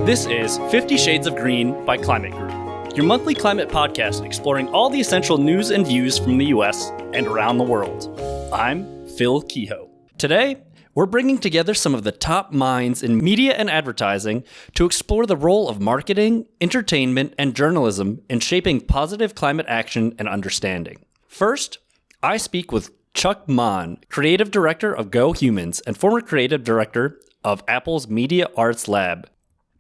This is 50 Shades of Green by Climate Group, your monthly climate podcast exploring all the essential news and views from the US and around the world. I'm Phil Kehoe. Today, we're bringing together some of the top minds in media and advertising to explore the role of marketing, entertainment, and journalism in shaping positive climate action and understanding. First, I speak with Chuck Monn, creative director of Go Humans and former creative director of Apple's Media Arts Lab.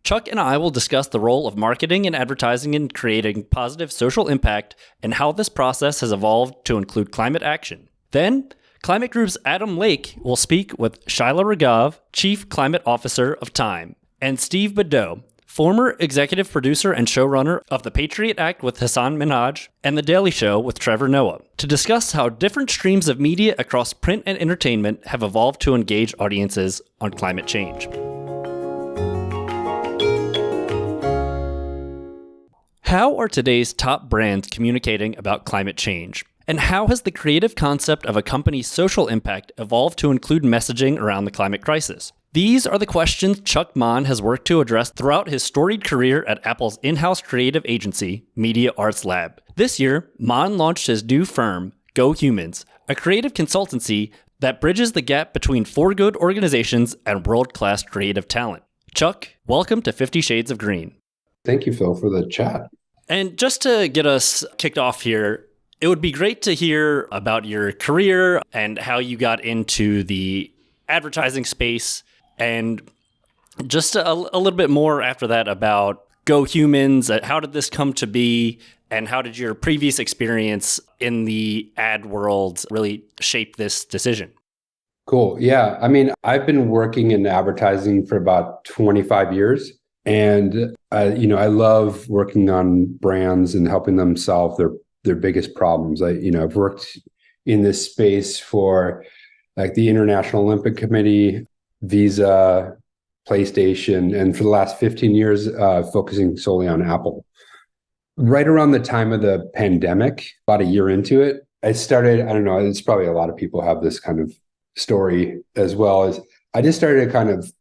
Chuck and I will discuss the role of marketing and advertising in creating positive social impact and how this process has evolved to include climate action. Then, Climate Group's Adam Lake will speak with Shyla Raghav, Chief Climate Officer of Time, and Steve Bodow, former executive producer and showrunner of the Patriot Act with Hasan Minhaj and The Daily Show with Trevor Noah, to discuss how different streams of media across print and entertainment have evolved to engage audiences on climate change. How are today's top brands communicating about climate change? And how has the creative concept of a company's social impact evolved to include messaging around the climate crisis? These are the questions Chuck Monn has worked to address throughout his storied career at Apple's in-house creative agency, Media Arts Lab. This year, Monn launched his new firm, Go Humans, a creative consultancy that bridges the gap between for-good organizations and world-class creative talent. Chuck, welcome to 50 Shades of Green. Thank you, Phil, for the chat. And just to get us kicked off here, it would be great to hear about your career and how you got into the advertising space, and just a little bit more after that about Go Humans. How did this come to be, and how did your previous experience in the ad world really shape this decision? Cool. Yeah. I mean, I've been working in advertising for about 25 years. And, I love working on brands and helping them solve their biggest problems. I've worked in this space for like the International Olympic Committee, Visa, PlayStation, and for the last 15 years, focusing solely on Apple. Right around the time of the pandemic, about a year into it, I started, I don't know, it's probably a lot of people have this kind of story as well, as I just started to kind of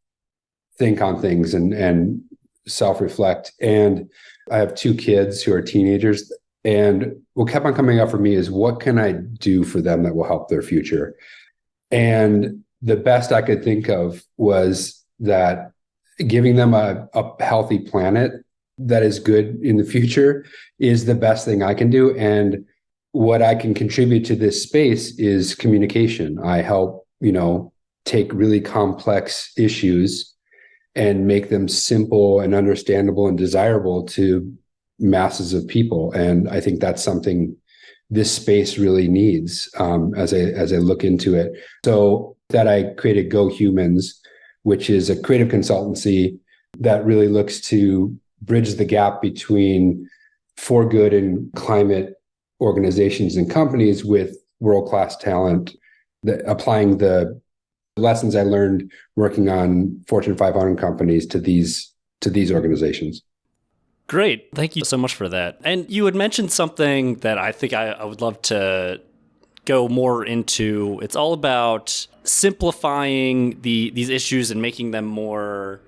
think on things and self-reflect. And I have two kids who are teenagers. And what kept on coming up for me is, what can I do for them that will help their future? And the best I could think of was that giving them a healthy planet that is good in the future is the best thing I can do. And what I can contribute to this space is communication. I help, take really complex issues and make them simple and understandable and desirable to masses of people. And I think that's something this space really needs as I look into it. So that I created Go Humans, which is a creative consultancy that really looks to bridge the gap between for good and climate organizations and companies with world-class talent, applying the lessons I learned working on Fortune 500 companies to these organizations. Great. Thank you so much for that. And you had mentioned something that I think I would love to go more into. It's all about simplifying these issues and making them more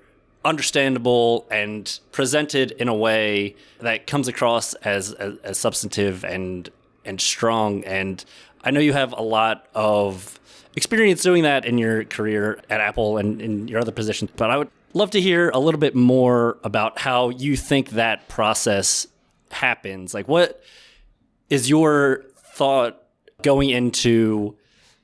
understandable and presented in a way that comes across as substantive and strong. And I know you have a lot of experience doing that in your career at Apple and in your other positions, but I would love to hear a little bit more about how you think that process happens. Like, what is your thought going into,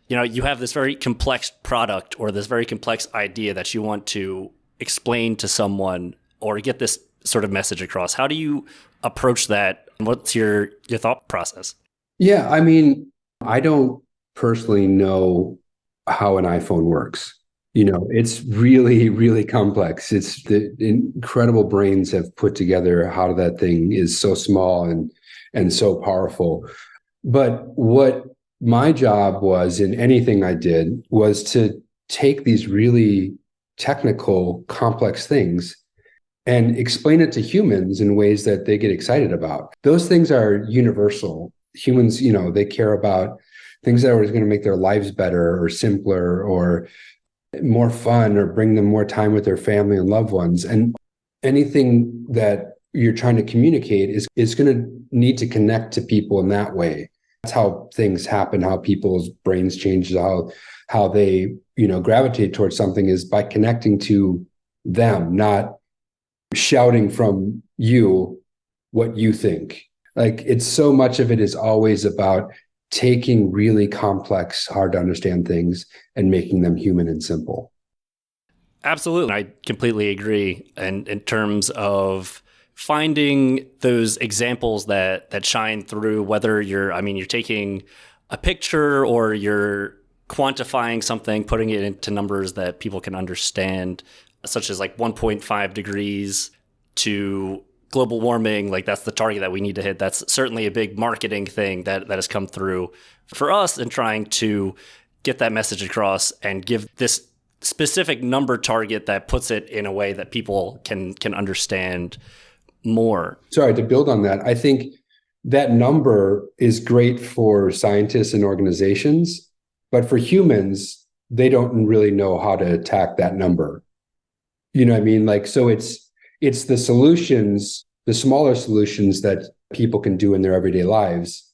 you have this very complex product or this very complex idea that you want to explain to someone or get this sort of message across. How do you approach that? What's your thought process? Yeah, I mean, I don't personally know how an iPhone works. It's really, really complex. It's the incredible brains have put together how that thing is so small and so powerful. But what my job was in anything I did was to take these really technical, complex things and explain it to humans in ways that they get excited about. Those things are universal. Humans, they care about things that are going to make their lives better or simpler or more fun or bring them more time with their family and loved ones. And anything that you're trying to communicate is going to need to connect to people in that way. That's how things happen, how people's brains change, how they, gravitate towards something is by connecting to them, not shouting from you what you think. Like, it's so much of it is always about taking really complex, hard to understand things and making them human and simple. Absolutely. I completely agree. And in terms of finding those examples that shine through, whether you're taking a picture or you're quantifying something, putting it into numbers that people can understand, such as like 1.5 degrees to global warming, like that's the target that we need to hit. That's certainly a big marketing thing that has come through for us in trying to get that message across and give this specific number target that puts it in a way that people can understand more. Sorry, to build on that, I think that number is great for scientists and organizations, but for humans, they don't really know how to attack that number. You know what I mean? Like, so it's the solutions, the smaller solutions that people can do in their everyday lives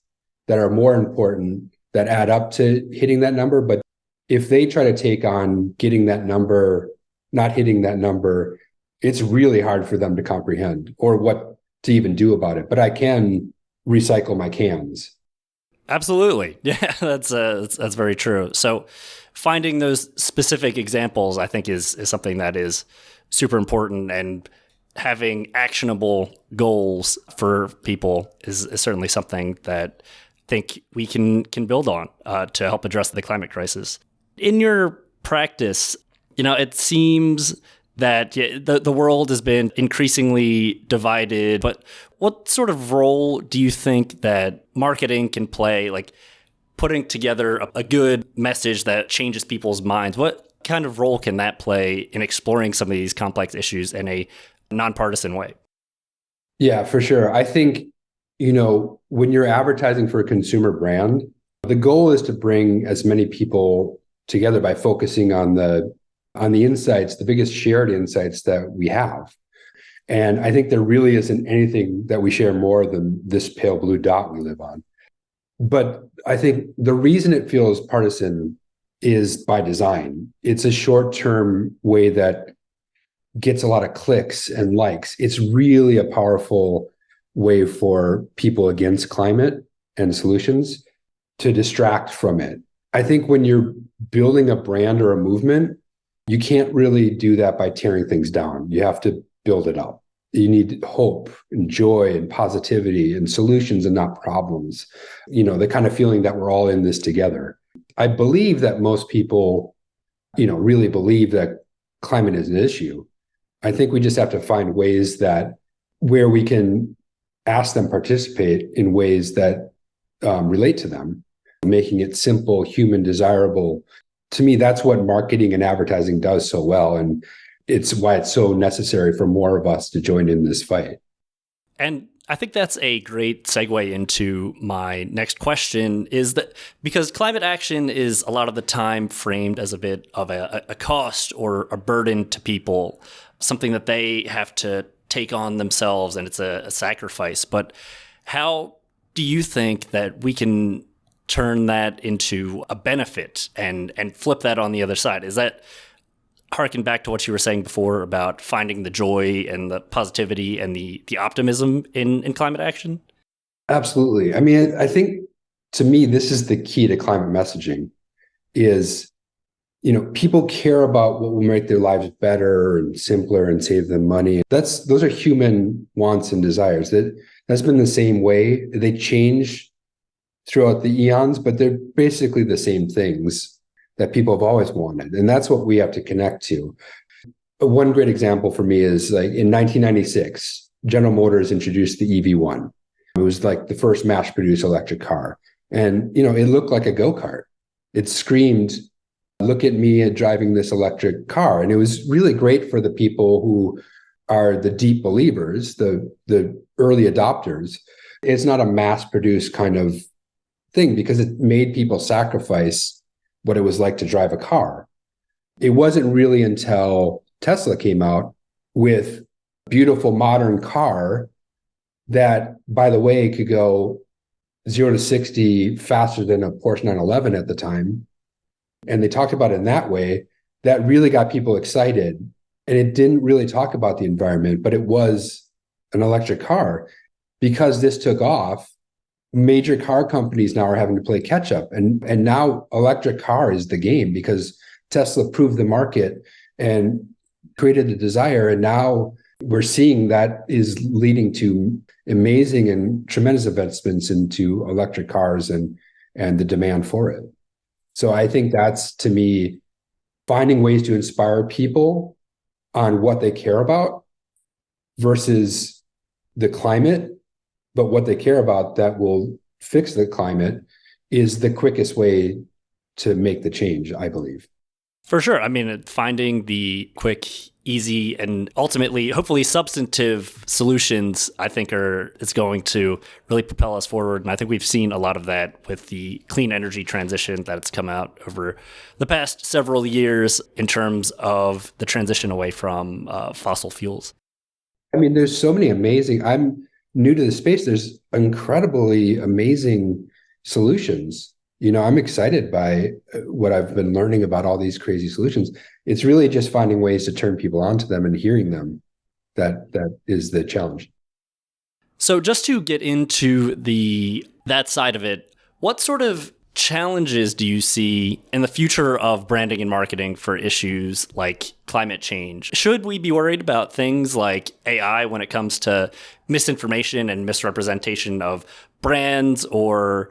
that are more important, that add up to hitting that number. But if they try to take on getting that number, not hitting that number, it's really hard for them to comprehend or what to even do about it. But I can recycle my cans. Absolutely. Yeah, that's very true. So finding those specific examples, I think, is something that is super important, and having actionable goals for people is certainly something that I think we can build on to help address the climate crisis. In your practice, it seems that the world has been increasingly divided, but what sort of role do you think that marketing can play, like putting together a good message that changes people's minds? What kind of role can that play in exploring some of these complex issues in a nonpartisan way? Yeah, for sure. I think, when you're advertising for a consumer brand, the goal is to bring as many people together by focusing on the insights, the biggest shared insights that we have. And I think there really isn't anything that we share more than this pale blue dot we live on. But I think the reason it feels partisan is by design. It's a short-term way that gets a lot of clicks and likes. It's really a powerful way for people against climate and solutions to distract from it. I think when you're building a brand or a movement, you can't really do that by tearing things down. You have to build it up. You need hope and joy and positivity and solutions and not problems. The kind of feeling that we're all in this together. I believe that most people, really believe that climate is an issue. I think we just have to find ways where we can ask them participate in ways that relate to them, making it simple, human, desirable. To me, that's what marketing and advertising does so well. And it's why it's so necessary for more of us to join in this fight. And I think that's a great segue into my next question, is that because climate action is a lot of the time framed as a bit of a cost or a burden to people, something that they have to take on themselves, and it's a sacrifice. But how do you think that we can turn that into a benefit and flip that on the other side? Is that harken back to what you were saying before about finding the joy and the positivity and the optimism in climate action? Absolutely. I mean, I think to me, this is the key to climate messaging is, people care about what will make their lives better and simpler and save them money. Those are human wants and desires. That's been the same way. They change throughout the eons, but they're basically the same things that people have always wanted. And that's what we have to connect to. One great example for me is like in 1996, General Motors introduced the EV1. It was like the first mass-produced electric car. And, it looked like a go-kart. It screamed, "Look at me driving this electric car." And it was really great for the people who are the deep believers, the early adopters. It's not a mass-produced kind of thing because it made people sacrifice what it was like to drive a car. It wasn't really until Tesla came out with beautiful modern car that, by the way, could go 0 to 60 faster than a Porsche 911 at the time. And they talked about it in that way. That really got people excited. And it didn't really talk about the environment, but it was an electric car. Because this took off, major car companies now are having to play catch up. And now electric car is the game because Tesla proved the market and created the desire. And now we're seeing that is leading to amazing and tremendous investments into electric cars and the demand for it. So I think that's, to me, finding ways to inspire people on what they care about versus the climate, but what they care about that will fix the climate is the quickest way to make the change, I believe. For sure. I mean, finding the quick, easy, and ultimately, hopefully, substantive solutions, I think is going to really propel us forward. And I think we've seen a lot of that with the clean energy transition that's come out over the past several years in terms of the transition away from fossil fuels. I mean, there's so many amazing, I'm new to the space. There's incredibly amazing solutions. I'm excited by what I've been learning about all these crazy solutions. It's really just finding ways to turn people onto them and hearing them. That is the challenge. So just to get into that side of it, what sort of challenges do you see in the future of branding and marketing for issues like climate change? Should we be worried about things like AI when it comes to misinformation and misrepresentation of brands, or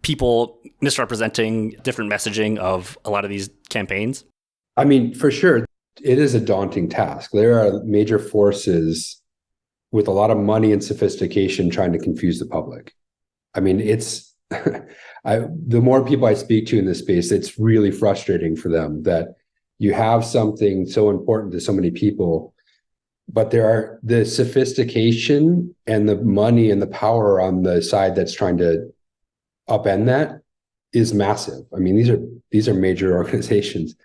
people misrepresenting different messaging of a lot of these campaigns? I mean, for sure, it is a daunting task. There are major forces with a lot of money and sophistication trying to confuse the public. I mean, it's the more people I speak to in this space, it's really frustrating for them that you have something so important to so many people, but there are the sophistication and the money and the power on the side that's trying to upend that is massive. I mean, these are major organizations.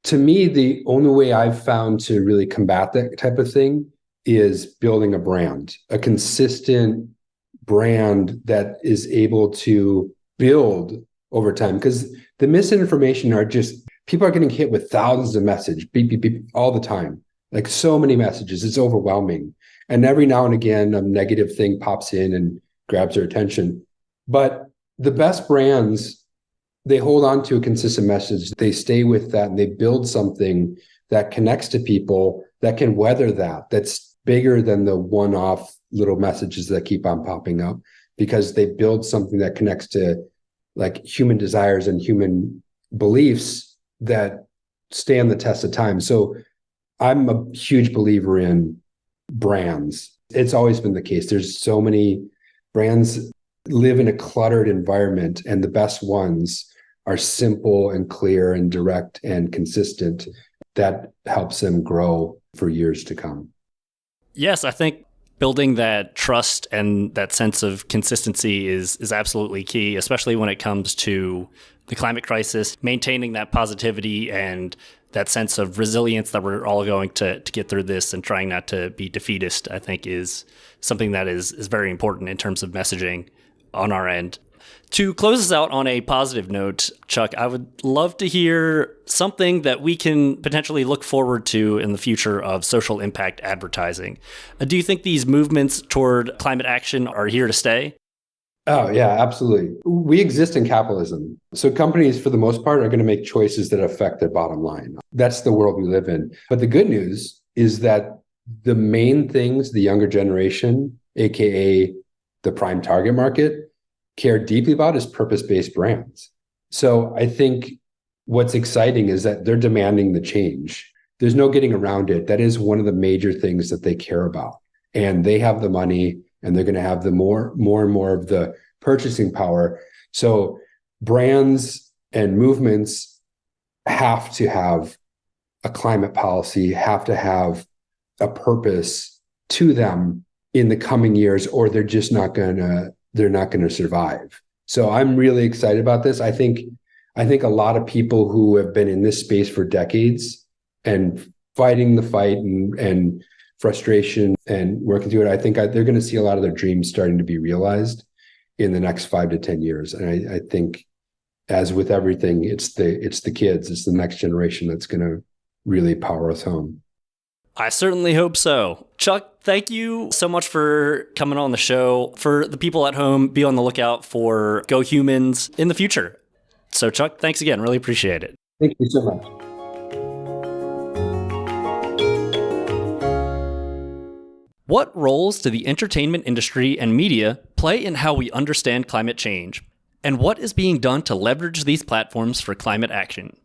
To me, the only way I've found to really combat that type of thing is building a brand, a consistent brand that is able to build over time. Because the misinformation are just, people are getting hit with thousands of messages, beep, beep, beep, all the time. Like so many messages, it's overwhelming. And every now and again, a negative thing pops in and grabs their attention. But the best brands, they hold on to a consistent message. They stay with that and they build something that connects to people that can weather that. That's bigger than the one-off little messages that keep on popping up, because they build something that connects to like human desires and human beliefs that stand the test of time. So I'm a huge believer in brands. It's always been the case. There's so many brands live in a cluttered environment, and the best ones are simple and clear and direct and consistent. That helps them grow for years to come. Yes, I think building that trust and that sense of consistency is absolutely key, especially when it comes to the climate crisis. Maintaining that positivity and that sense of resilience that we're all going to get through this, and trying not to be defeatist, I think is something that is very important in terms of messaging on our end. To close us out on a positive note, Chuck, I would love to hear something that we can potentially look forward to in the future of social impact advertising. Do you think these movements toward climate action are here to stay? Oh, yeah, absolutely. We exist in capitalism. So companies, for the most part, are going to make choices that affect their bottom line. That's the world we live in. But the good news is that the main things the younger generation, aka the prime target market, care deeply about is purpose-based brands. So I think what's exciting is that they're demanding the change. There's no getting around it. That is one of the major things that they care about. And they have the money, and they're going to have the more and more of the purchasing power. So brands and movements have to have a climate policy, have to have a purpose to them in the coming years, or they're just not going to survive. So I'm really excited about this. I think a lot of people who have been in this space for decades and fighting the fight and frustration and working through it. I think they're going to see a lot of their dreams starting to be realized in the next 5 to 10 years. And I think, as with everything, it's the kids, it's the next generation that's going to really power us home. I certainly hope so. Chuck, thank you so much for coming on the show. For the people at home, be on the lookout for Go Humans in the future. So Chuck, thanks again. Really appreciate it. Thank you so much. What roles do the entertainment industry and media play in how we understand climate change? And what is being done to leverage these platforms for climate action?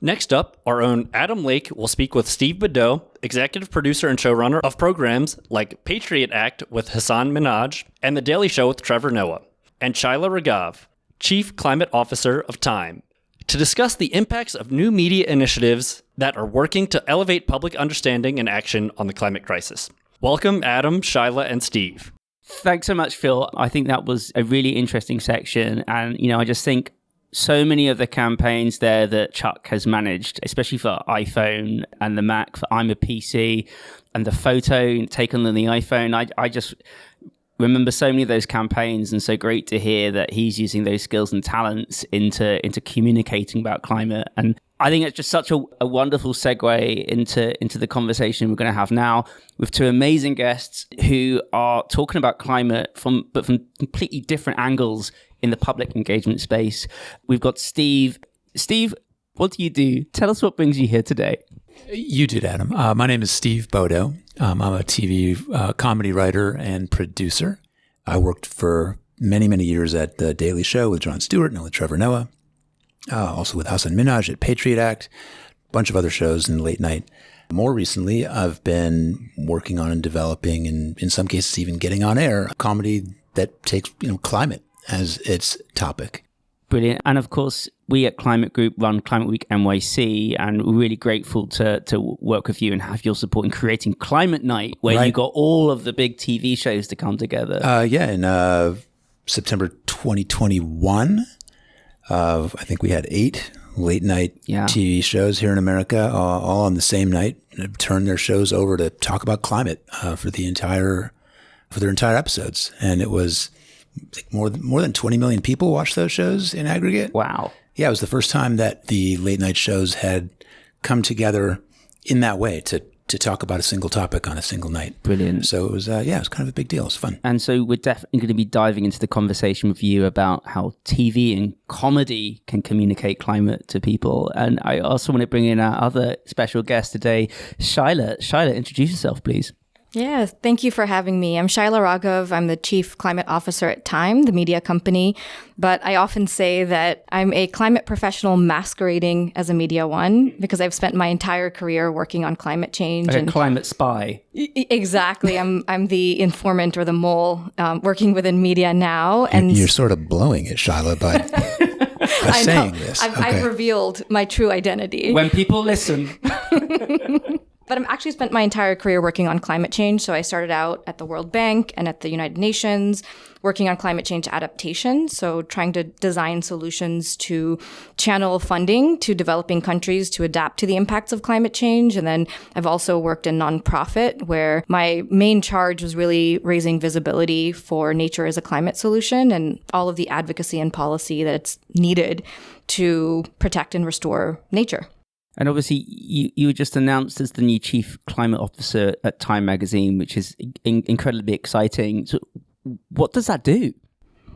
Next up, our own Adam Lake will speak with Steve Bodow, executive producer and showrunner of programs like Patriot Act with Hasan Minhaj and The Daily Show with Trevor Noah, and Shyla Raghav, chief climate officer of Time, to discuss the impacts of new media initiatives that are working to elevate public understanding and action on the climate crisis. Welcome, Adam, Shyla, and Steve. Thanks so much, Phil. I think that was a really interesting section. And, I just think so many of the campaigns there that Chuck has managed, especially for iPhone and the Mac, for I'm a PC, and the photo taken on the iPhone. I just remember so many of those campaigns, and so great to hear that he's using those skills and talents into communicating about climate. And I think it's just such a wonderful segue into the conversation we're going to have now with two amazing guests who are talking about climate from completely different angles in the public engagement space. We've got Steve. Steve, what do you do? Tell us what brings you here today. You did, Adam. My name is Steve Bodow. I'm a TV comedy writer and producer. I worked for many, many years at The Daily Show with Jon Stewart and with Trevor Noah. Also with Hasan Minhaj at Patriot Act, a bunch of other shows in late night. More recently, I've been working on and developing, and in some cases even getting on air, a comedy that takes climate as its topic. Brilliant. And of course, we at Climate Group run Climate Week NYC, and we're really grateful to work with you and have your support in creating Climate Night, where you got all of the big TV shows to come together. In September 2021, I think we had 8 late night TV shows here in America, all on the same night, turned their shows over to talk about climate for their entire episodes. And it was more than 20 million people watched those shows in aggregate. Wow. Yeah, it was the first time that the late night shows had come together in that way to talk about a single topic on a single night. Brilliant. So it was, it was kind of a big deal. It was fun. And so we're definitely going to be diving into the conversation with you about how TV and comedy can communicate climate to people. And I also want to bring in our other special guest today, Shyla. Shyla, introduce yourself, please. Yeah, thank you for having me. I'm Shyla Raghav. I'm the Chief Climate Officer at Time, the media company. But I often say that I'm a climate professional masquerading as a media one because I've spent my entire career working on climate change. Like a climate spy. Exactly. I'm the informant or the mole working within media now. And you're sort of blowing it, Shyla, by saying this. I've revealed my true identity. When people listen. But I've actually spent my entire career working on climate change. So I started out at the World Bank and at the United Nations working on climate change adaptation. So trying to design solutions to channel funding to developing countries to adapt to the impacts of climate change. And then I've also worked in nonprofit where my main charge was really raising visibility for nature as a climate solution and all of the advocacy and policy that's needed to protect and restore nature. And obviously, you were just announced as the new Chief Climate Officer at Time Magazine, which is incredibly exciting. So what does that do?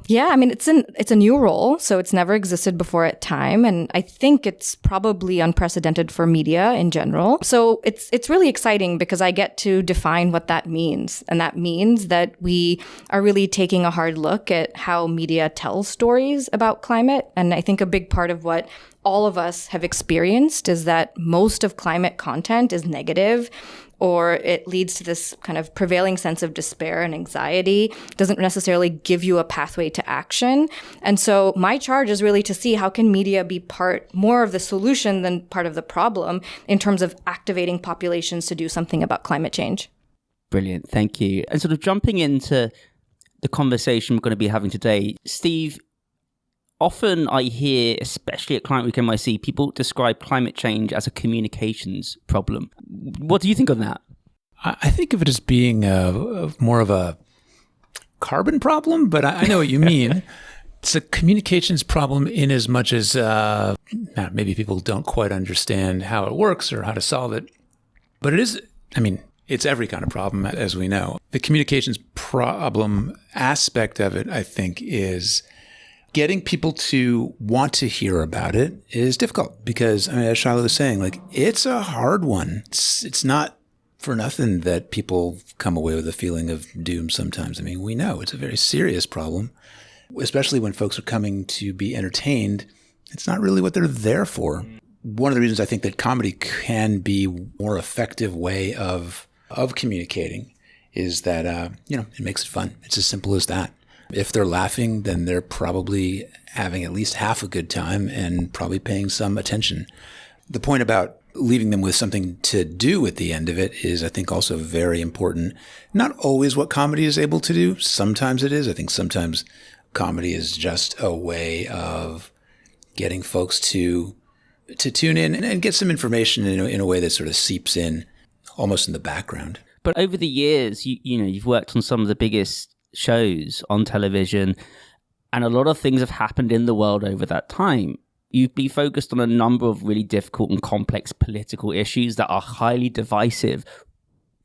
Yeah, I mean, it's a new role, so it's never existed before at Time, and I think it's probably unprecedented for media in general. So it's really exciting because I get to define what that means, and that means that we are really taking a hard look at how media tells stories about climate, and I think a big part of what all of us have experienced is that most of climate content is negative, or it leads to this kind of prevailing sense of despair and anxiety, doesn't necessarily give you a pathway to action. And so my charge is really to see how can media be more of the solution than part of the problem in terms of activating populations to do something about climate change. Brilliant. Thank you. And sort of jumping into the conversation we're going to be having today, Steve, often I hear, especially at Climate Week NYC, people describe climate change as a communications problem. What do you think of that? I think of it as being more of a carbon problem, but I know what you mean. It's a communications problem in as much as maybe people don't quite understand how it works or how to solve it. But it is, it's every kind of problem, as we know. The communications problem aspect of it, I think, is getting people to want to hear about it is difficult because, as Shyla was saying, it's a hard one. It's not for nothing that people come away with a feeling of doom sometimes. We know it's a very serious problem, especially when folks are coming to be entertained. It's not really what they're there for. One of the reasons I think that comedy can be a more effective way of communicating is that, it makes it fun. It's as simple as that. If they're laughing, then they're probably having at least half a good time and probably paying some attention. The point about leaving them with something to do at the end of it is, I think, also very important. Not always what comedy is able to do. Sometimes it is. I think sometimes comedy is just a way of getting folks to tune in and get some information in a way that sort of seeps in almost in the background. But over the years, you've worked on some of the biggest shows on television, and a lot of things have happened in the world over that time. You've been focused on a number of really difficult and complex political issues that are highly divisive.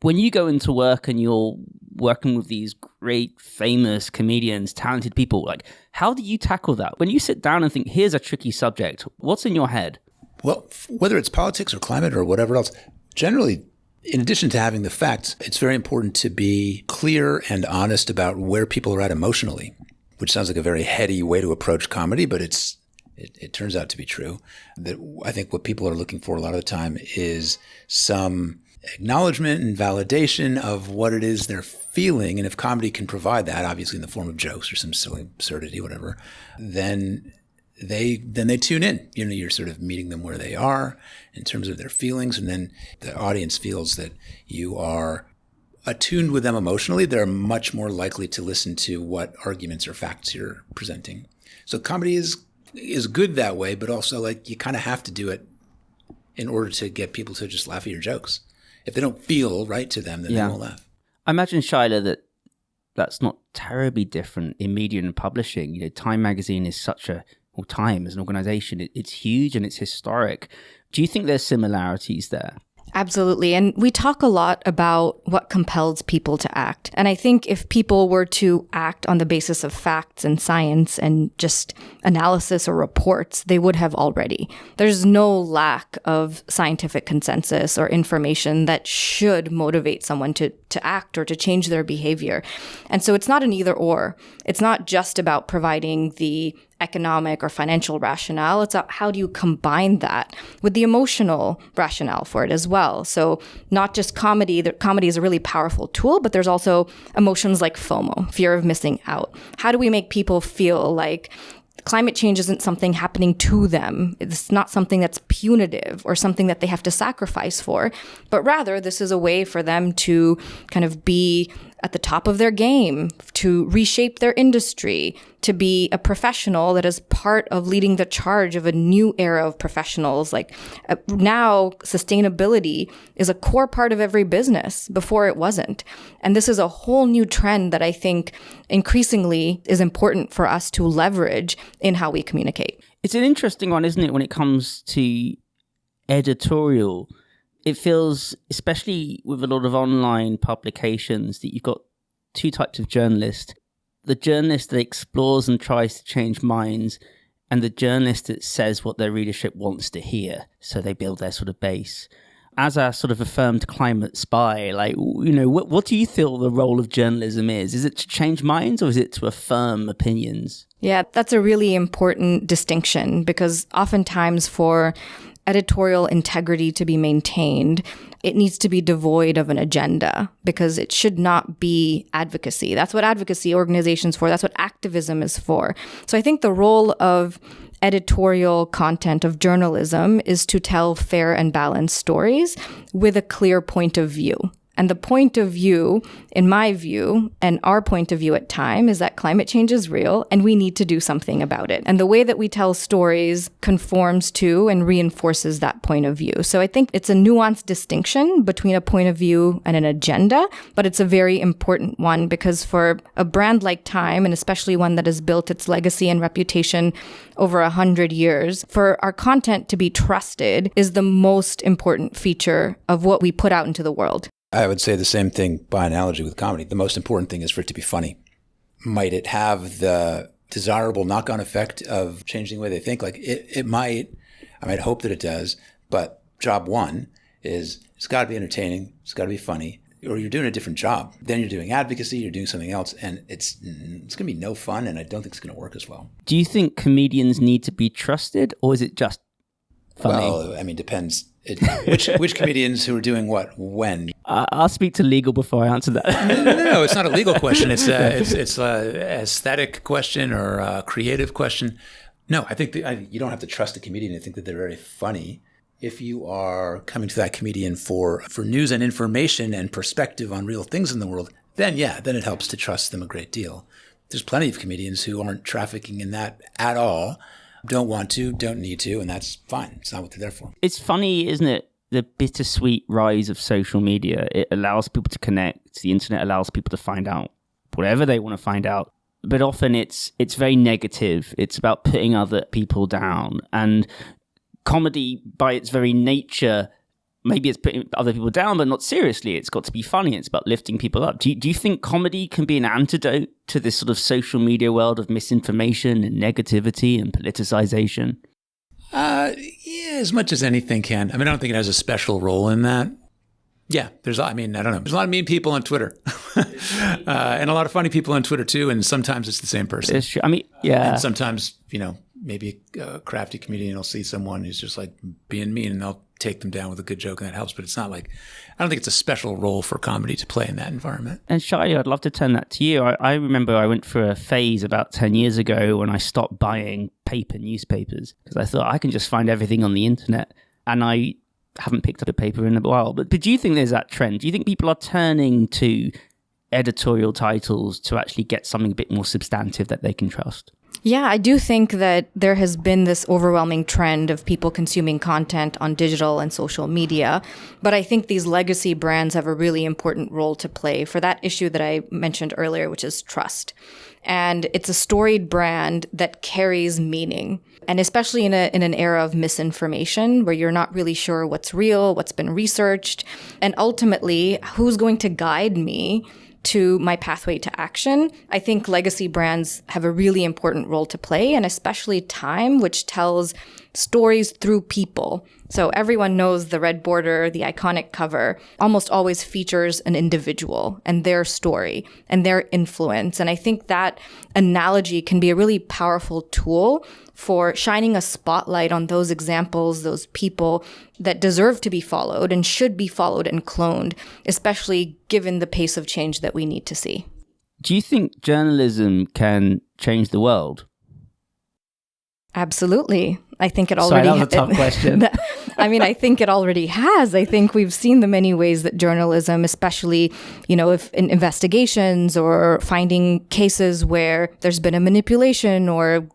When you go into work and you're working with these great, famous comedians, talented people, how do you tackle that? When you sit down and think, here's a tricky subject, what's in your head? Well, whether it's politics or climate or whatever else, generally, in addition to having the facts, it's very important to be clear and honest about where people are at emotionally, which sounds like a very heady way to approach comedy, but it turns out to be true. That I think what people are looking for a lot of the time is some acknowledgement and validation of what it is they're feeling. And if comedy can provide that, obviously in the form of jokes or some silly absurdity, whatever, then they tune in. You're sort of meeting them where they are in terms of their feelings. And then the audience feels that you are attuned with them emotionally. They're much more likely to listen to what arguments or facts you're presenting. So comedy is good that way, but also you kind of have to do it in order to get people to just laugh at your jokes. If they don't feel right to them, then they won't laugh. I imagine, Shyla, that's not terribly different in media and publishing. Time magazine is Time as an organization, it's huge and it's historic. Do you think there's similarities there? Absolutely. And we talk a lot about what compels people to act. And I think if people were to act on the basis of facts and science and just analysis or reports, they would have already. There's no lack of scientific consensus or information that should motivate someone to act or to change their behavior. And so it's not an either or. It's not just about providing the economic or financial rationale. It's how do you combine that with the emotional rationale for it as well. So not just comedy. Comedy is a really powerful tool, but there's also emotions like FOMO, fear of missing out. How do we make people feel like climate change isn't something happening to them? It's not something that's punitive or something that they have to sacrifice for, but rather this is a way for them to kind of be at the top of their game, to reshape their industry, to be a professional that is part of leading the charge of a new era of professionals. Now, sustainability is a core part of every business. Before it wasn't. And this is a whole new trend that I think increasingly is important for us to leverage in how we communicate. It's an interesting one, isn't it, when it comes to editorial? It feels, especially with a lot of online publications, that you've got two types of journalists. The journalist that explores and tries to change minds, and the journalist that says what their readership wants to hear. So they build their sort of base. As a sort of affirmed climate spy, what do you feel the role of journalism is? Is it to change minds or is it to affirm opinions? Yeah, that's a really important distinction because oftentimes for editorial integrity to be maintained, it needs to be devoid of an agenda because it should not be advocacy. That's what advocacy organizations for. That's what activism is for. So I think the role of editorial content of journalism is to tell fair and balanced stories with a clear point of view. And the point of view, in my view, and our point of view at Time, is that climate change is real and we need to do something about it. And the way that we tell stories conforms to and reinforces that point of view. So I think it's a nuanced distinction between a point of view and an agenda, but it's a very important one because for a brand like Time, and especially one that has built its legacy and reputation over 100 years, for our content to be trusted is the most important feature of what we put out into the world. I would say the same thing by analogy with comedy. The most important thing is for it to be funny. Might it have the desirable knock-on effect of changing the way they think? Like it might. I might hope that it does. But job one is it's got to be entertaining. It's got to be funny. Or you're doing a different job. Then you're doing advocacy. You're doing something else, and it's going to be no fun. And I don't think it's going to work as well. Do you think comedians need to be trusted, or is it just funny? Well, I mean, depends. Which comedians who are doing what when? I'll speak to legal before I answer that. No, it's not a legal question. It's a aesthetic question or a creative question. No, I think you don't have to trust a comedian and think that they're very funny. If you are coming to that comedian for news and information and perspective on real things in the world, then it helps to trust them a great deal. There's plenty of comedians who aren't trafficking in that at all. Don't want to, don't need to, and that's fine. It's not what they're there for. It's funny, isn't it? The bittersweet rise of social media. It allows people to connect. The internet allows people to find out whatever they want to find out. But often it's very negative. It's about putting other people down. And comedy, by its very nature, maybe it's putting other people down, but not seriously. It's got to be funny. It's about lifting people up. Do you think comedy can be an antidote to this sort of social media world of misinformation and negativity and politicization? Yeah, as much as anything can. I mean, I don't think it has a special role in that. Yeah, I don't know. There's a lot of mean people on Twitter and a lot of funny people on Twitter too. And sometimes it's the same person. It's true. I mean, yeah. And sometimes, maybe a crafty comedian will see someone who's just like being mean and they'll take them down with a good joke and that helps. But it's not like, I don't think it's a special role for comedy to play in that environment. And Shyla, I'd love to turn that to you. I remember I went through a phase about 10 years ago when I stopped buying paper newspapers because I thought I can just find everything on the internet. And I haven't picked up a paper in a while. But do you think there's that trend? Do you think people are turning to editorial titles to actually get something a bit more substantive that they can trust? Yeah, I do think that there has been this overwhelming trend of people consuming content on digital and social media. But I think these legacy brands have a really important role to play for that issue that I mentioned earlier, which is trust. And it's a storied brand that carries meaning. And especially in an era of misinformation where you're not really sure what's real, what's been researched, and ultimately who's going to guide me to my pathway to action. I think legacy brands have a really important role to play, and especially Time, which tells stories through people. So everyone knows the red border, the iconic cover, almost always features an individual and their story and their influence. And I think that analogy can be a really powerful tool for shining a spotlight on those examples, those people that deserve to be followed and should be followed and cloned, especially given the pace of change that we need to see. Do you think journalism can change the world? Absolutely. I think it already Sorry, that was a tough question. I think it already has. I think we've seen the many ways that journalism, especially, if in investigations or finding cases where there's been a manipulation or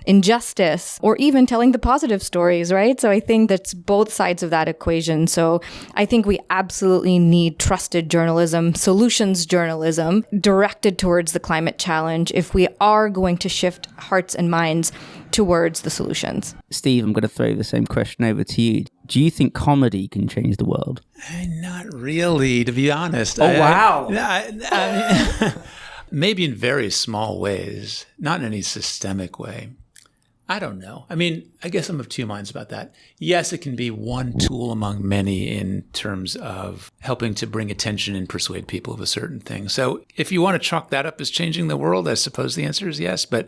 injustice, or even telling the positive stories, right? So I think that's both sides of that equation. So I think we absolutely need trusted journalism, solutions journalism, directed towards the climate challenge if we are going to shift hearts and minds towards the solutions. Steve, I'm going to throw the same question over to you. Do you think comedy can change the world? Not really, to be honest. Oh, wow. I mean, maybe in very small ways, not in any systemic way. I don't know. I mean, I guess I'm of two minds about that. Yes, it can be one tool among many in terms of helping to bring attention and persuade people of a certain thing. So if you want to chalk that up as changing the world, I suppose the answer is yes. But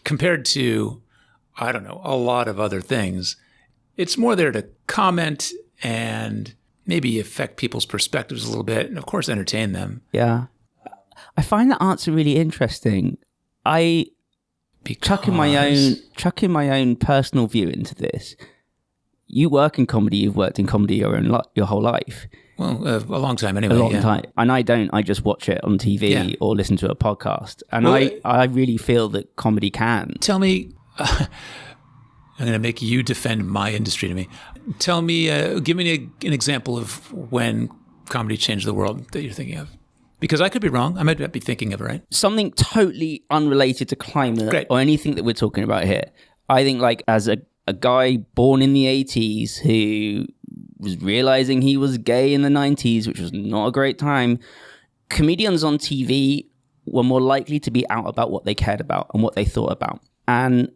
compared to, I don't know, a lot of other things, it's more there to comment and maybe affect people's perspectives a little bit and, of course, entertain them. Yeah. I find that answer really interesting. Chucking my own personal view into this. you work in comedy, you've worked in comedy your whole life. Well, a long time anyway. A long time. And I don't. I just watch it on TV or listen to a podcast. And I really feel that comedy can. Tell me, I'm going to make you defend my industry to me. Tell me, give me an example of when comedy changed the world that you're thinking of. Because I could be wrong. I might not be thinking of it right. Something totally unrelated to climate or anything that we're talking about here. I think like as a guy born in the 80s who was realizing he was gay in the 90s, which was not a great time, comedians on TV were more likely to be out about what they cared about and what they thought about. And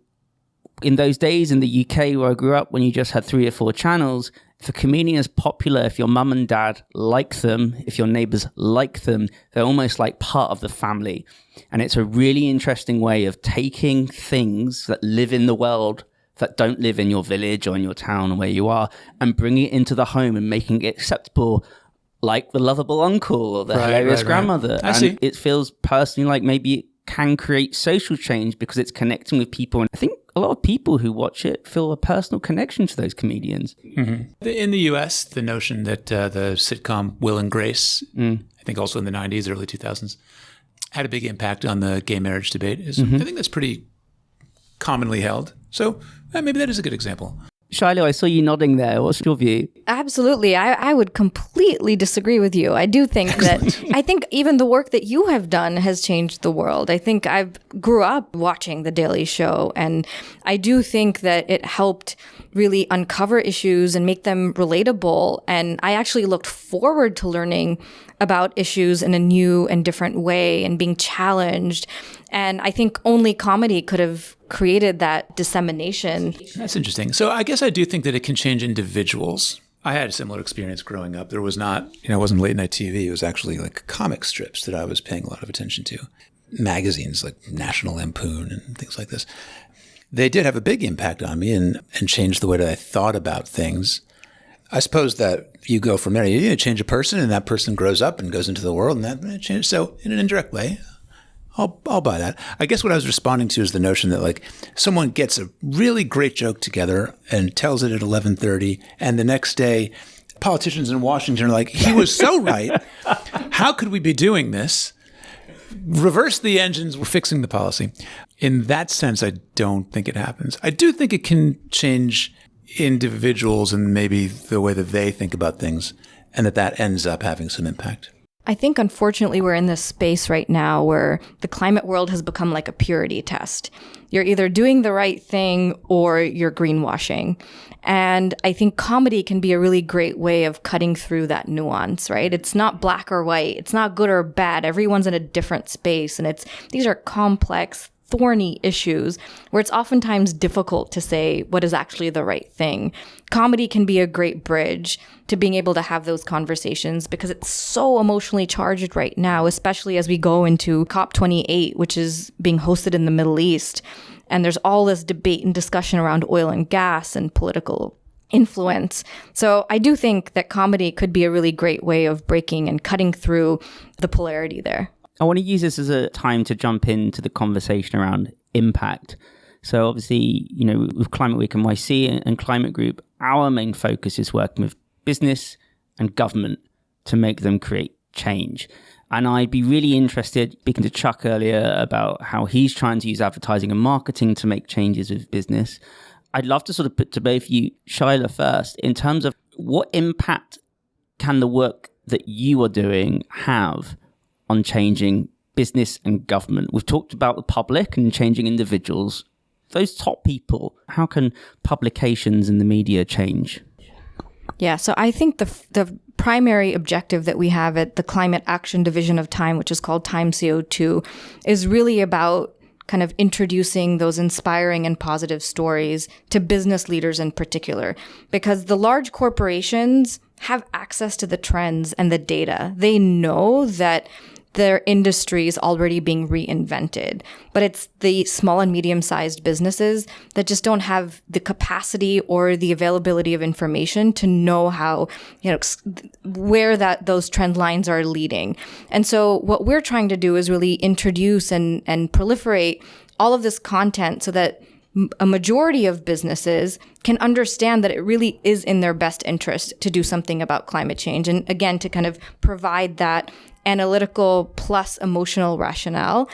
in those days in the UK where I grew up, when you just had 3 or 4 channels, if a comedian is popular, if your mum and dad like them, if your neighbors like them, they're almost like part of the family. And it's a really interesting way of taking things that live in the world that don't live in your village or in your town or where you are, and bringing it into the home and making it acceptable, like the lovable uncle or the hilarious grandmother. I see. It feels personally like maybe it can create social change because it's connecting with people. And I think a lot of people who watch it feel a personal connection to those comedians. Mm-hmm. In the US, the notion that the sitcom Will and Grace, I think also in the 90s, early 2000s, had a big impact on the gay marriage debate. I think that's pretty commonly held. So maybe that is a good example. Shyla, I saw you nodding there. What's your view? Absolutely. I would completely disagree with you. I do think I think even the work that you have done has changed the world. I think I grew up watching The Daily Show, and I do think that it helped really uncover issues and make them relatable. And I actually looked forward to learning about issues in a new and different way and being challenged. And I think only comedy could have created that dissemination. That's interesting. So I guess I do think that it can change individuals. I had a similar experience growing up. There was not, it wasn't late night TV. It was actually like comic strips that I was paying a lot of attention to. Magazines like National Lampoon and things like this. They did have a big impact on me and changed the way that I thought about things. I suppose that you go from there, you change a person and that person grows up and goes into the world and that changes. So in an indirect way, I'll buy that. I guess what I was responding to is the notion that like someone gets a really great joke together and tells it at 11:30, and the next day politicians in Washington are like, he was so right. How could we be doing this? Reverse the engines, we're fixing the policy. In that sense, I don't think it happens. I do think it can change individuals and maybe the way that they think about things, and that ends up having some impact. I think, unfortunately, we're in this space right now where the climate world has become like a purity test. You're either doing the right thing or you're greenwashing. And I think comedy can be a really great way of cutting through that nuance, right? It's not black or white. It's not good or bad. Everyone's in a different space. And these are complex, thorny issues where it's oftentimes difficult to say what is actually the right thing. Comedy can be a great bridge to being able to have those conversations because it's so emotionally charged right now, especially as we go into COP28, which is being hosted in the Middle East. And there's all this debate and discussion around oil and gas and political influence. So I do think that comedy could be a really great way of breaking and cutting through the polarity there. I want to use this as a time to jump into the conversation around impact. So obviously, with Climate Week NYC and Climate Group, our main focus is working with business and government to make them create change. And I'd be really interested, speaking to Chuck earlier about how he's trying to use advertising and marketing to make changes with business. I'd love to sort of put to both of you, Shyla first, in terms of what impact can the work that you are doing have on changing business and government? We've talked about the public and changing individuals. Those top people, how can publications and the media change? Yeah, so I think the primary objective that we have at the Climate Action Division of Time, which is called Time CO2, is really about kind of introducing those inspiring and positive stories to business leaders in particular, because the large corporations have access to the trends and the data. They know that their industry is already being reinvented, but it's the small and medium-sized businesses that just don't have the capacity or the availability of information to know how, where those trend lines are leading. And so what we're trying to do is really introduce and proliferate all of this content so that a majority of businesses can understand that it really is in their best interest to do something about climate change. And again, to kind of provide that analytical plus emotional rationale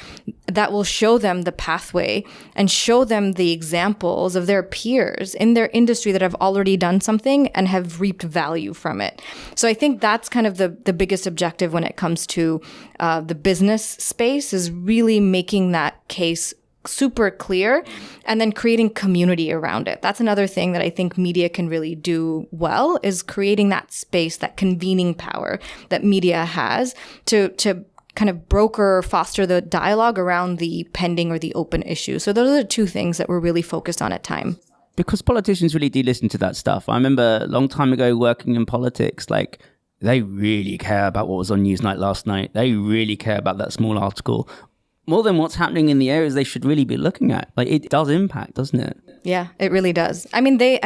that will show them the pathway and show them the examples of their peers in their industry that have already done something and have reaped value from it. So I think that's kind of the biggest objective when it comes to the business space, is really making that case super clear and then creating community around it. That's another thing that I think media can really do well, is creating that space, that convening power that media has to kind of broker or foster the dialogue around the pending or the open issue. So those are the two things that we're really focused on at Time. Because politicians really do listen to that stuff. I remember a long time ago working in politics, like they really care about what was on Newsnight last night. They really care about that small article more than what's happening in the areas they should really be looking at. Like, it does impact, doesn't it? Yeah, it really does. I mean, they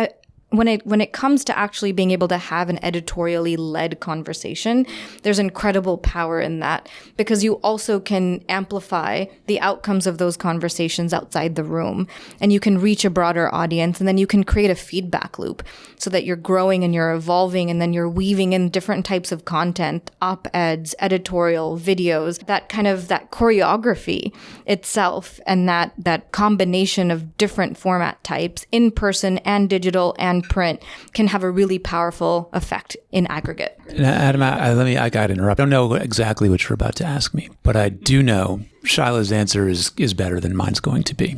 when it comes to actually being able to have an editorially led conversation, there's incredible power in that, because you also can amplify the outcomes of those conversations outside the room, and you can reach a broader audience, and then you can create a feedback loop so that you're growing and you're evolving, and then you're weaving in different types of content, op-eds, editorial, videos, that kind of that choreography itself, and that combination of different format types, in person and digital and print, can have a really powerful effect in aggregate. Adam, I got to interrupt. I don't know exactly what you're about to ask me, but I do know Shyla's answer is better than mine's going to be.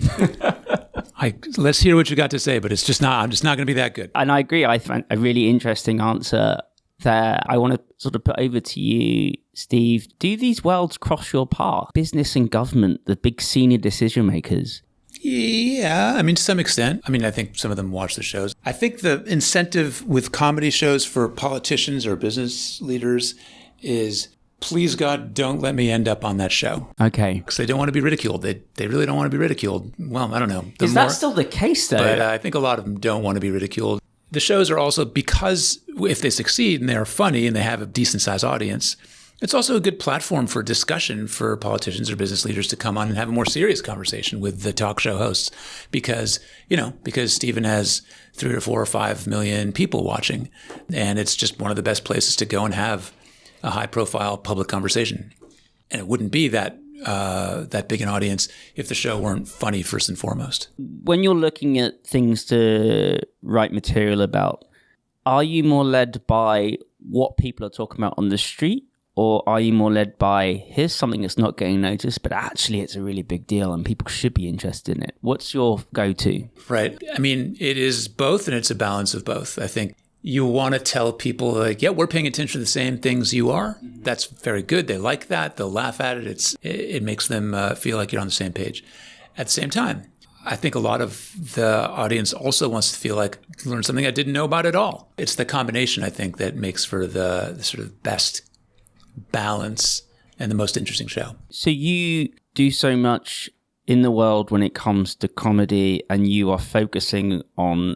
Let's hear what you got to say, but I'm just not going to be that good. And I agree. I find a really interesting answer there. I want to sort of put over to you, Steve. Do these worlds cross your path? Business and government, the big senior decision makers. Yeah, I mean, to some extent. I mean, I think some of them watch the shows. I think the incentive with comedy shows for politicians or business leaders is, please God, don't let me end up on that show. Okay. Because they don't want to be ridiculed. They really don't want to be ridiculed. Well, I don't know. Is that still the case, though? But I think a lot of them don't want to be ridiculed. The shows are also, because if they succeed and they're funny and they have a decent-sized audience, it's also a good platform for discussion for politicians or business leaders to come on and have a more serious conversation with the talk show hosts, because Stephen has 3 or 4 or 5 million people watching, and it's just one of the best places to go and have a high-profile public conversation. And it wouldn't be that big an audience if the show weren't funny first and foremost. When you're looking at things to write material about, are you more led by what people are talking about on the street? Or are you more led by, here's something that's not getting noticed, but actually it's a really big deal and people should be interested in it? What's your go-to? Right. I mean, it is both, and it's a balance of both. I think you want to tell people, like, yeah, we're paying attention to the same things you are. That's very good. They like that. They'll laugh at it. It makes them feel like you're on the same page. At the same time, I think a lot of the audience also wants to feel like, learn something I didn't know about at all. It's the combination, I think, that makes for the sort of best balance and the most interesting show. So you do so much in the world when it comes to comedy, and you are focusing on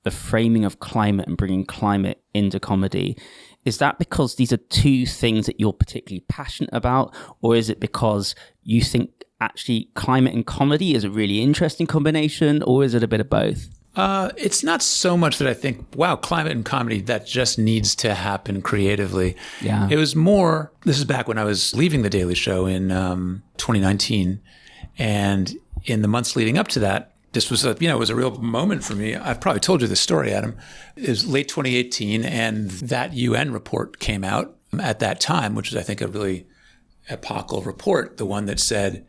the framing of climate and bringing climate into comedy. Is that because these are two things that you're particularly passionate about, or is it because you think actually climate and comedy is a really interesting combination, or is it a bit of both? It's not so much that I think, wow, climate and comedy, that just needs to happen creatively. Yeah. It was more, this is back when I was leaving The Daily Show in 2019. And in the months leading up to that, this was it was a real moment for me. I've probably told you this story, Adam. It was late 2018, and that UN report came out at that time, which was, I think, a really epochal report, the one that said,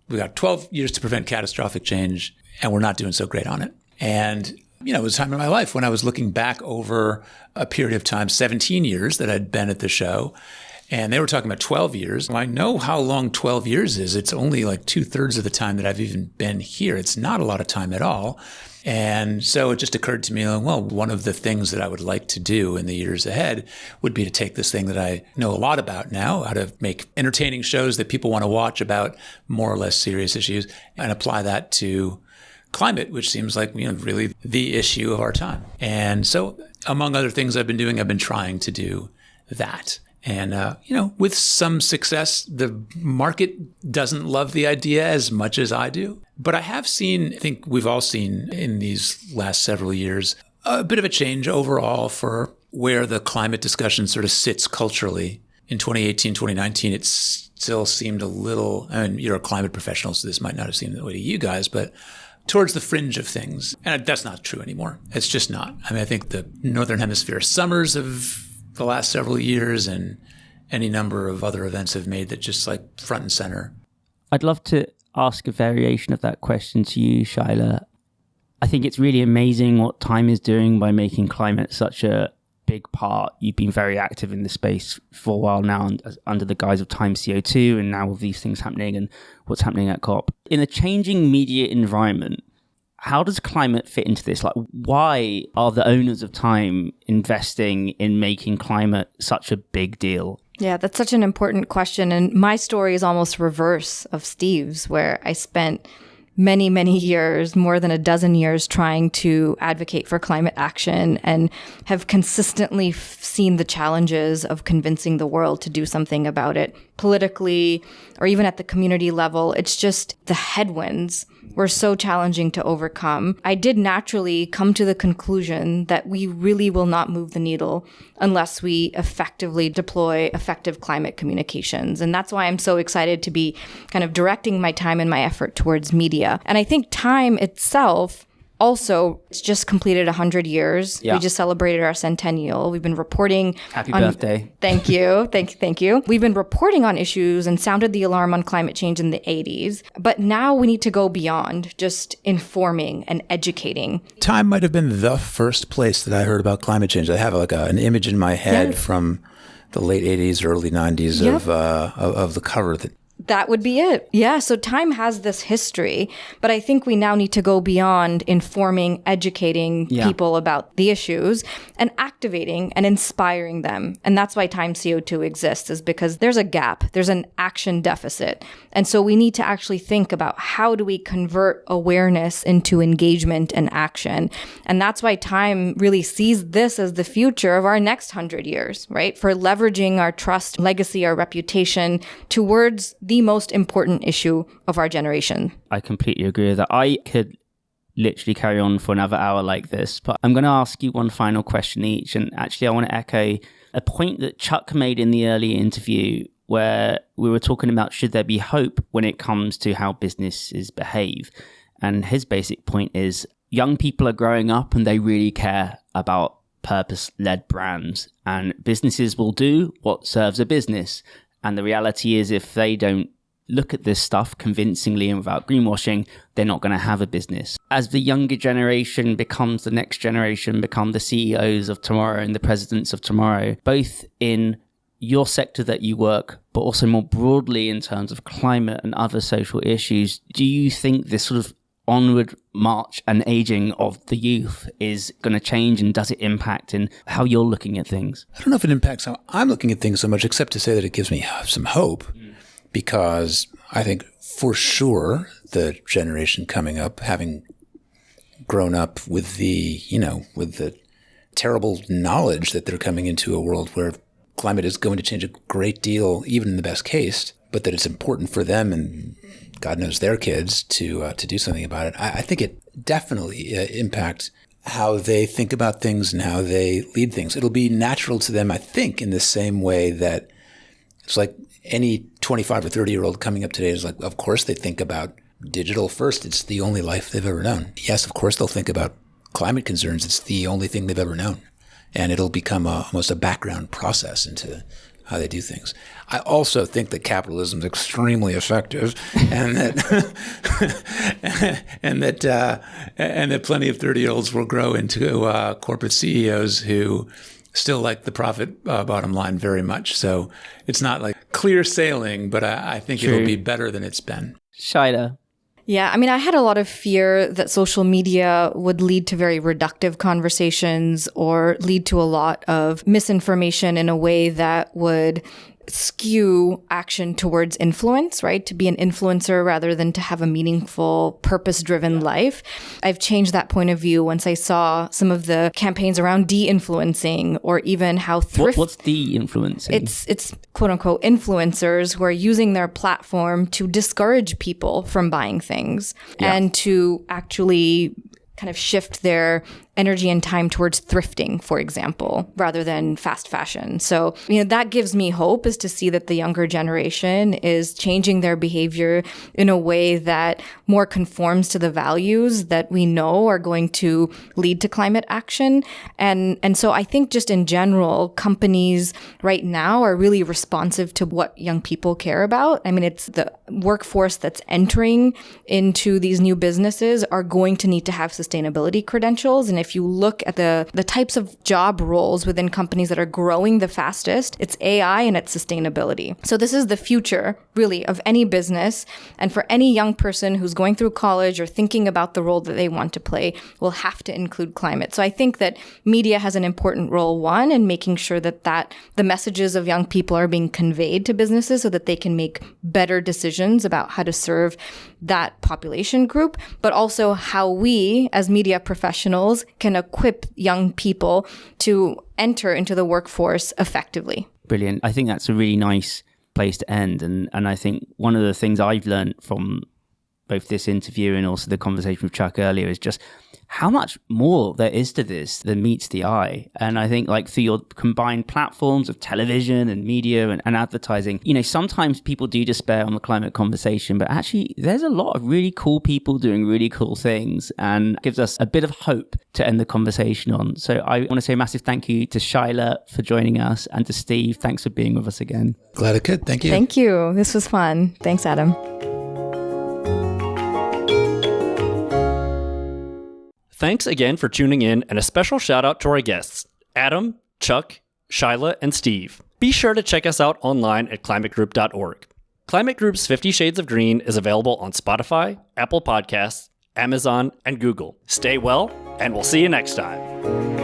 we got 12 years to prevent catastrophic change, and we're not doing so great on it. And, it was a time in my life when I was looking back over a period of time, 17 years that I'd been at the show, and they were talking about 12 years. Well, I know how long 12 years is. It's only like 2/3 of the time that I've even been here. It's not a lot of time at all. And so it just occurred to me, well, one of the things that I would like to do in the years ahead would be to take this thing that I know a lot about now, how to make entertaining shows that people want to watch about more or less serious issues, and apply that to climate, which seems like really the issue of our time. And so, among other things I've been doing, I've been trying to do that. And, with some success, the market doesn't love the idea as much as I do. But I have seen, I think we've all seen in these last several years, a bit of a change overall for where the climate discussion sort of sits culturally. In 2018, 2019, it still seemed a little, you're a climate professional, so this might not have seemed that way to you guys, but towards the fringe of things. And that's not true anymore. It's just not. I think the Northern Hemisphere summers of the last several years and any number of other events have made that just like front and center. I'd love to ask a variation of that question to you, Shyla. I think it's really amazing what Time is doing by making climate such a big part. You've been very active in the space for a while now under the guise of Time CO2 and now with these things happening and what's happening at COP. In a changing media environment, how does climate fit into this? Like, why are the owners of Time investing in making climate such a big deal? Yeah, that's such an important question. And my story is almost reverse of Steve's, where I spent many, many years, more than a dozen years, trying to advocate for climate action and have consistently seen the challenges of convincing the world to do something about it politically or even at the community level. It's just the headwinds were so challenging to overcome. I did naturally come to the conclusion that we really will not move the needle unless we effectively deploy effective climate communications. And that's why I'm so excited to be kind of directing my time and my effort towards media. And I think Time itself also, it's just completed 100 years. Yeah. We just celebrated our centennial. We've been reporting. Happy birthday. Thank you. Thank you. We've been reporting on issues and sounded the alarm on climate change in the 80s. But now we need to go beyond just informing and educating. Time might have been the first place that I heard about climate change. I have an image in my head from the late 80s, early 90s of the cover that would be it. Yeah. So Time has this history, but I think we now need to go beyond informing, educating people about the issues and activating and inspiring them. And that's why Time CO2 exists, is because there's a gap. There's an action deficit. And so we need to actually think about how do we convert awareness into engagement and action. And that's why Time really sees this as the future of our next 100 years, right? For leveraging our trust, legacy, our reputation towards the most important issue of our generation. I completely agree with that. I could literally carry on for another hour like this, but I'm going to ask you one final question each. And actually, I want to echo a point that Chuck made in the early interview where we were talking about should there be hope when it comes to how businesses behave. And his basic point is young people are growing up and they really care about purpose-led brands, and businesses will do what serves a business. And the reality is if they don't look at this stuff convincingly and without greenwashing, they're not going to have a business. As the younger generation becomes the next generation, become the CEOs of tomorrow and the presidents of tomorrow, both in your sector that you work, but also more broadly in terms of climate and other social issues, do you think this sort of onward march and aging of the youth is going to change, and does it impact in how you're looking at things? I don't know if it impacts how I'm looking at things so much, except to say that it gives me some hope, because I think for sure the generation coming up, having grown up with the terrible knowledge that they're coming into a world where climate is going to change a great deal, even in the best case, but that it's important for them and God knows their kids to do something about it. I think it definitely impacts how they think about things and how they lead things. It'll be natural to them, I think, in the same way that it's like any 25 or 30-year-old coming up today is like, of course they think about digital first. It's the only life they've ever known. Yes, of course they'll think about climate concerns. It's the only thing they've ever known. And it'll become almost a background process into how they do things. I also think that capitalism is extremely effective, and that and that plenty of 30-year-olds will grow into corporate CEOs who still like the profit bottom line very much. So it's not like clear sailing, but I think it'll be better than it's been. Shyla. Yeah, I mean, I had a lot of fear that social media would lead to very reductive conversations or lead to a lot of misinformation in a way that would skew action towards influence, right? To be an influencer rather than to have a meaningful, purpose-driven life. I've changed that point of view once I saw some of the campaigns around de-influencing, or even how thrift... What's de-influencing? It's quote-unquote influencers who are using their platform to discourage people from buying things and to actually kind of shift their energy and time towards thrifting, for example, rather than fast fashion. So, that gives me hope, is to see that the younger generation is changing their behavior in a way that more conforms to the values that we know are going to lead to climate action. And so I think just in general, companies right now are really responsive to what young people care about. I mean, it's the workforce that's entering into these new businesses are going to need to have sustainability credentials. And if you look at the types of job roles within companies that are growing the fastest, it's AI and it's sustainability. So this is the future, really, of any business. And for any young person who's going through college or thinking about the role that they want to play, will have to include climate. So I think that media has an important role, one, in making sure that the messages of young people are being conveyed to businesses so that they can make better decisions about how to serve that population group, but also how we as media professionals can equip young people to enter into the workforce effectively. Brilliant. I think that's a really nice place to end. And I think one of the things I've learned from both this interview and also the conversation with Chuck earlier is just how much more there is to this than meets the eye. And I think through your combined platforms of television and media and advertising, sometimes people do despair on the climate conversation, but actually there's a lot of really cool people doing really cool things and gives us a bit of hope to end the conversation on. So I want to say a massive thank you to Shyla for joining us, and to Steve, thanks for being with us again. Glad I could. Thank you. Thank you. This was fun. Thanks, Adam. Thanks again for tuning in, and a special shout out to our guests, Adam, Chuck, Shyla, and Steve. Be sure to check us out online at climategroup.org. Climate Group's 50 Shades of Green is available on Spotify, Apple Podcasts, Amazon, and Google. Stay well, and we'll see you next time.